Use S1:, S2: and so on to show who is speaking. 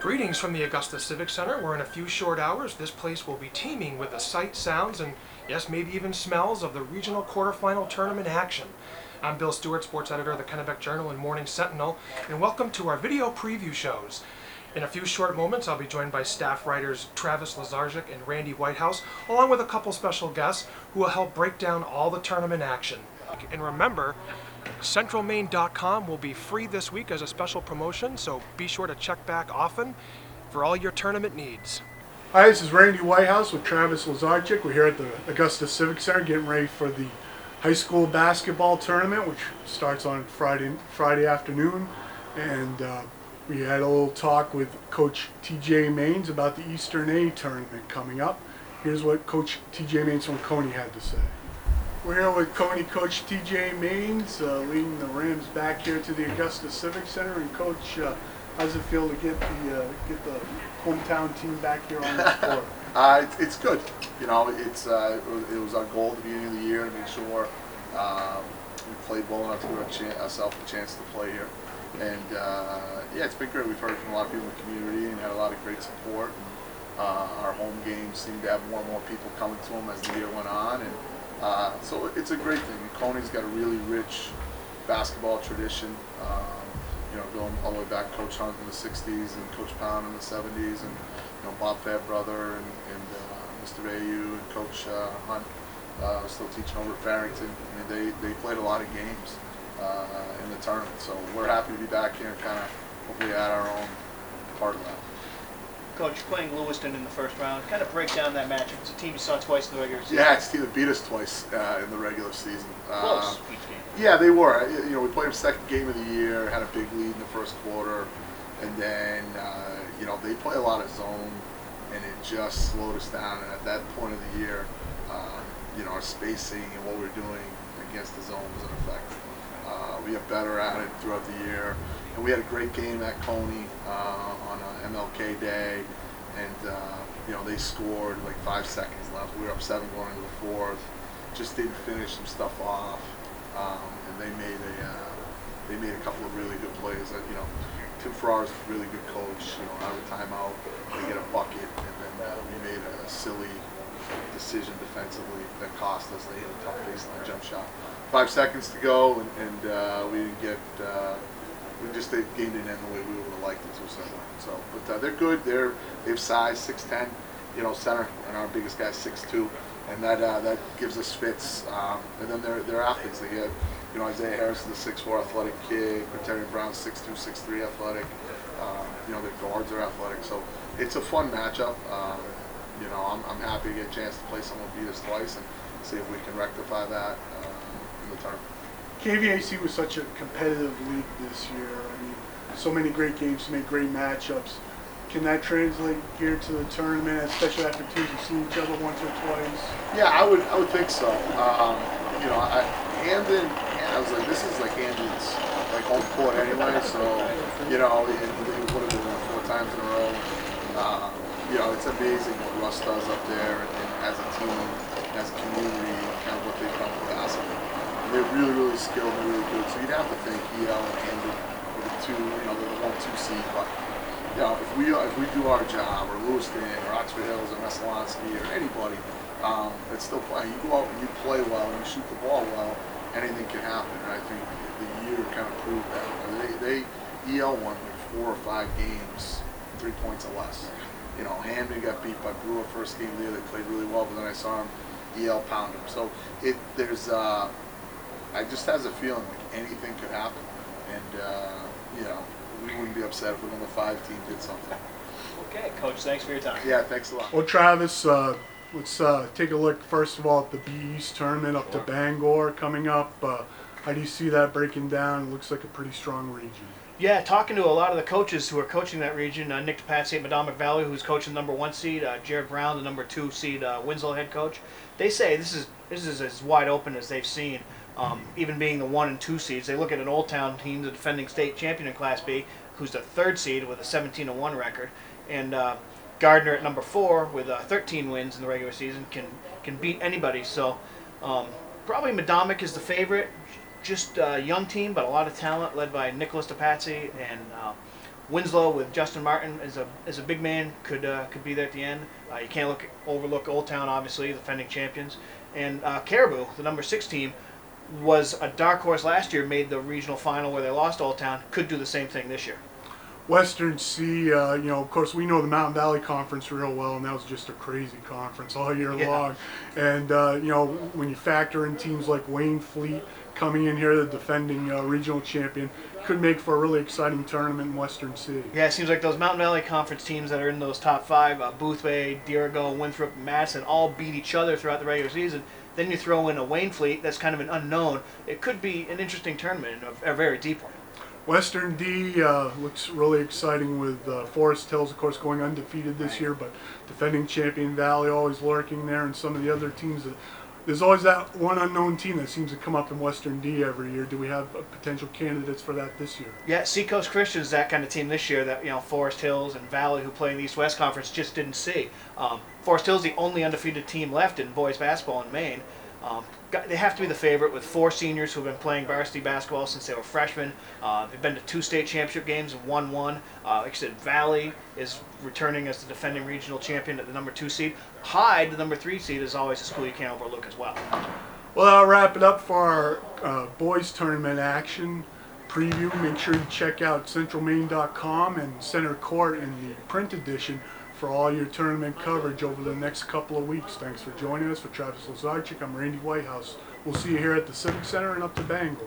S1: Greetings from the Augusta Civic Center, where in a few short hours this place will be teeming with the sights, sounds, and yes, maybe even smells of the regional quarterfinal tournament action. I'm Bill Stewart, sports editor of the Kennebec Journal and Morning Sentinel, and welcome to our video preview shows. In a few short moments, I'll be joined by staff writers Travis Lazarczyk and Randy Whitehouse, along with a couple special guests who will help break down all the tournament action. And remember, centralmaine.com will be free this week as a special promotion, so be sure to check back often for all your tournament needs.
S2: Hi, this is Randy Whitehouse with Travis Lazarczyk. We're here at the Augusta Civic Center getting ready for the high school basketball tournament, which starts on Friday afternoon. And we had a little talk with Coach TJ Maines about the Eastern A tournament coming up. Here's what Coach TJ Maines from Coney had to say. We're here with Coney coach TJ Maines, leading the Rams back here to the Augusta Civic Center. And Coach, how does it feel to get the hometown team back here on the court?
S3: It's good. You know, it was our goal at the beginning of the year to make sure we played well enough to give ourselves a chance to play here. And yeah, it's been great. We've heard from a lot of people in the community and had a lot of great support. And, our home games seem to have more and more people coming to them as the year went on. And so it's a great thing. Coney's got a really rich basketball tradition. You know, going all the way back, Coach Hunt in the '60s and Coach Pound in the '70s, and you know Bob Fairbrother and Mr. Bayu and Coach Hunt still teaching over at Farrington. I mean, they played a lot of games in the tournament, so we're happy to be back here and kind of hopefully add our own part of that.
S4: Coach, playing Lewiston in the first round, kind of break down that matchup. It's a team you saw twice in the regular season.
S3: Yeah, it's a team that beat us twice in the regular season.
S4: Close each game.
S3: Yeah, they were. You know, we played them second game of the year, had a big lead in the first quarter, and then you know they play a lot of zone, and it just slowed us down. And at that point of the year, you know, our spacing and what we were doing against the zone was in effect. We got better at it throughout the year, and we had a great game at Coney on MLK Day, and you know they scored like 5 seconds left. We were up 7 going into the fourth. Just didn't finish some stuff off, and they made a couple of really good plays. You know, Tim Farrar's a really good coach. You know, out of a timeout, they get a bucket, and then we made a silly decision defensively that cost us. They hit a tough baseline jump shot. 5 seconds to go, and we didn't get. The game didn't end the way we would have liked it to. So, but they're good. They've size 6'10", you know, center, and our biggest guy's 6'2", and that gives us fits. And then they're athletes. They get, you know, Isaiah Harris is a 6'4" athletic kid. Terry Brown's 6'2", 6'3" athletic. You know, their guards are athletic. So it's a fun matchup. You know, I'm happy to get a chance to play someone who beat us twice and see if we can rectify that in the tournament.
S2: KVAC was such a competitive league this year. I mean, so many great games, so many great matchups. Can that translate here to the tournament, especially after teams have seen each other once or twice?
S3: Yeah, I would think so. You know, Hamden, I was like, this is like Hamden's like home court anyway. So, you know, it would have been 4 times in a row. You know, it's amazing what Russ does up there, and as a team, as a community, kind of what they've done with basketball. They're really, really skilled and really good. So you'd have to think EL and Hamden are the 2, you know, they're the 1-2 seed. But you know, if we do our job, or Lewiston, or Oxford Hills, or Messalonsky, or anybody that's still playing, you go out and you play well and you shoot the ball well, anything can happen. And I think the year kind of proved that. EL won like 4 or 5 games, 3 points or less. You know, Hamden got beat by Brewer first game of the year. They played really well, but then I saw him EL pound him. So I just has a feeling like anything could happen, and you know, we wouldn't be upset if one of the 5 teams did something.
S4: Okay, Coach, thanks for your time.
S3: Yeah, thanks a lot.
S2: Well, Travis, let's take a look first of all at the B East tournament up to Bangor coming up. How do you see that breaking down? It looks like a pretty strong region.
S4: Yeah, talking to a lot of the coaches who are coaching that region, Nick DePatsy at Madomic Valley, who's coaching the number 1 seed, Jared Brown, the number 2 seed Winslow head coach. They say this is as wide open as they've seen. Even being the 1 and 2 seeds, they look at an Old Town team, the defending state champion in Class B, who's the 3rd seed with a 17-1 record, and Gardner at number 4 with 13 wins in the regular season can beat anybody. So probably Madomic is the favorite. Just a young team, but a lot of talent, led by Nicholas DePatsy and Winslow with Justin Martin as a big man could be there at the end. You can't overlook Old Town, obviously, the defending champions. And Caribou, the number 6 team, was a dark horse last year, made the regional final where they lost Old Town, could do the same thing this year.
S2: Western C, of course, we know the Mountain Valley Conference real well, and that was just a crazy conference all year long. And, when you factor in teams like Wayne Fleet coming in here, the defending regional champion, could make for a really exciting tournament in Western C.
S4: Yeah, it seems like those Mountain Valley Conference teams that are in those top 5, Boothbay, Dirigo, Winthrop, and Madison, all beat each other throughout the regular season. Then you throw in a Wayne Fleet that's kind of an unknown. It could be an interesting tournament, a very deep one.
S2: Western D looks really exciting with Forest Hills, of course, going undefeated this year, but defending champion Valley always lurking there, and some of the other teams. There's always that one unknown team that seems to come up in Western D every year. Do we have potential candidates for that this year?
S4: Yeah, Seacoast Christian's that kind of team this year that, Forest Hills and Valley, who play in the East-West Conference, just didn't see. Forest Hills the only undefeated team left in boys basketball in Maine. They have to be the favorite with 4 seniors who've been playing varsity basketball since they were freshmen. They've been to 2 state championship games and won 1. Like I said, Valley is returning as the defending regional champion at the number 2 seed. Hyde, the number 3 seed, is always a school you can't overlook as well.
S2: Well, that'll wrap it up for our boys tournament action preview. Make sure you check out centralmaine.com and Center Court in the print edition for all your tournament coverage over the next couple of weeks. Thanks for joining us. For Travis Lazarchik, I'm Randy Whitehouse. We'll see you here at the Civic Center and up to Bangor.